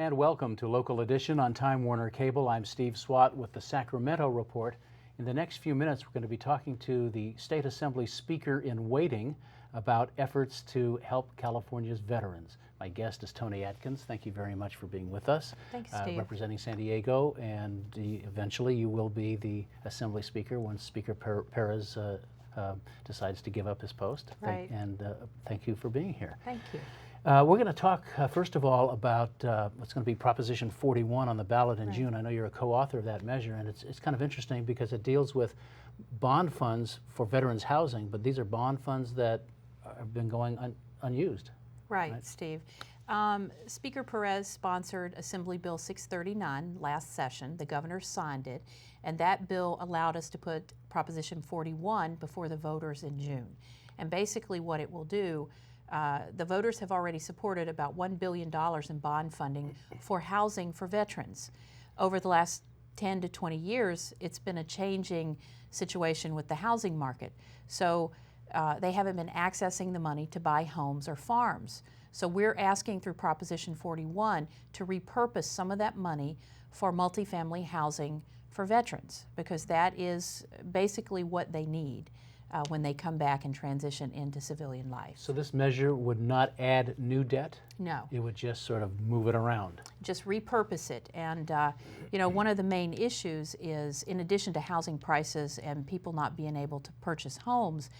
And welcome to Local Edition on Time Warner Cable. I'm Steve Swatt with the Sacramento Report. In the next few minutes, we're going to be talking to the State Assembly Speaker in waiting about efforts to help California's veterans. My guest is Toni Atkins. Thank you very much for being with us. Thanks, Steve. Representing San Diego, and eventually you will be the Assembly Speaker when Speaker Perez decides to give up his post. Right. Thank you for being here. Thank you. We're going to talk, first of all, about what's going to be Proposition 41 on the ballot in June. I know you're a co-author of that measure, and it's kind of interesting because it deals with bond funds for veterans housing, but these are bond funds that have been going unused. Right, Steve. Speaker Perez sponsored Assembly Bill 639 last session. The governor signed it, and that bill allowed us to put Proposition 41 before the voters in June. And basically what it will do, the voters have already supported about $1 billion in bond funding for housing for veterans. Over the last 10 to 20 years, it's been a changing situation with the housing market. So they haven't been accessing the money to buy homes or farms. So we're asking through Proposition 41 to repurpose some of that money for multifamily housing for veterans, because that is basically what they need when they come back and transition into civilian life. So this measure would not add new debt? No. It would just sort of move it around? Just repurpose it. And you know, one of the main issues is, in addition to housing prices and people not being able to purchase homes,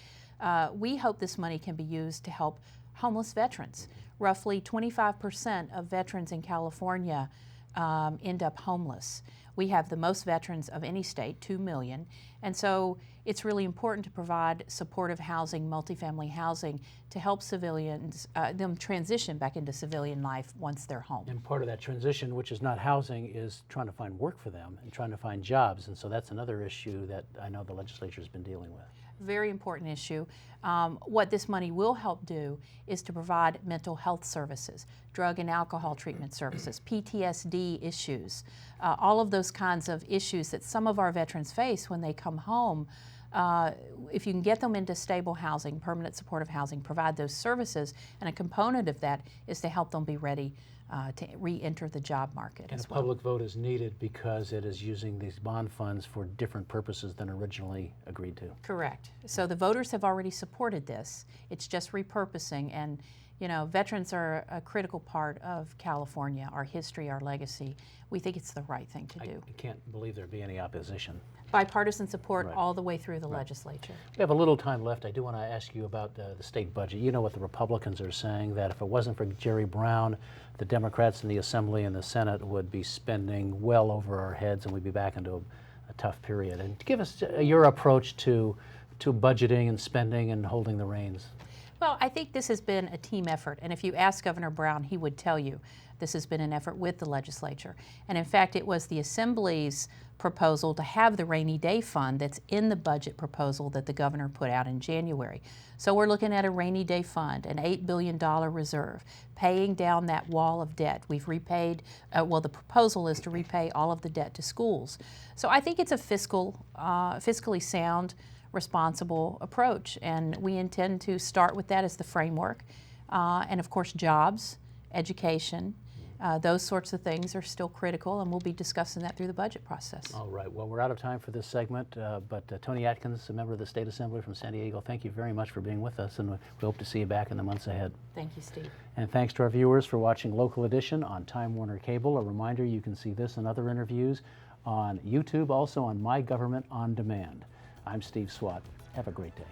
we hope this money can be used to help homeless veterans. Roughly 25% of veterans in California end up homeless. We have the most veterans of any state, 2 million, and so it's really important to provide supportive housing, multifamily housing, to help civilians, them transition back into civilian life once they're home. And part of that transition, which is not housing, is trying to find work for them and trying to find jobs, and so that's another issue that I know the legislature has been dealing with. Very important issue. What this money will help do is to provide mental health services, drug and alcohol treatment services, PTSD issues, all of those kinds of issues that some of our veterans face when they come home. If you can get them into stable housing, permanent supportive housing, provide those services, and a component of that is to help them be ready to re-enter the job market. And a public vote is needed because it is using these bond funds for different purposes than originally agreed to. Correct. So the voters have already supported this. It's just repurposing, and you know, veterans are a critical part of California, our history, our legacy. We think it's the right thing to do. I can't believe there'd be any opposition. Bipartisan support all the way through the legislature. We have a little time left. I do want to ask you about the state budget. You know what the Republicans are saying, that if it wasn't for Jerry Brown, the Democrats in the Assembly and the Senate would be spending well over our heads, and we'd be back into a tough period. And give us your approach to budgeting and spending and holding the reins. Well, I think this has been a team effort, and if you ask Governor Brown, he would tell you this has been an effort with the legislature. And in fact, it was the Assembly's proposal to have the rainy day fund that's in the budget proposal that the governor put out in January. So we're looking at a rainy day fund, an $8 billion reserve, paying down that wall of debt. We've repaid, well, the proposal is to repay all of the debt to schools. So I think it's a fiscally sound, responsible approach, and we intend to start with that as the framework. And of course, jobs, education, those sorts of things are still critical, and we'll be discussing that through the budget process. All right. Well, we're out of time for this segment, but Toni Atkins, a member of the State Assembly from San Diego, thank you very much for being with us, and we hope to see you back in the months ahead. Thank you, Steve. And thanks to our viewers for watching Local Edition on Time Warner Cable. A reminder, you can see this and other interviews on YouTube, also on My Government On Demand. I'm Steve Swatt. Have a great day.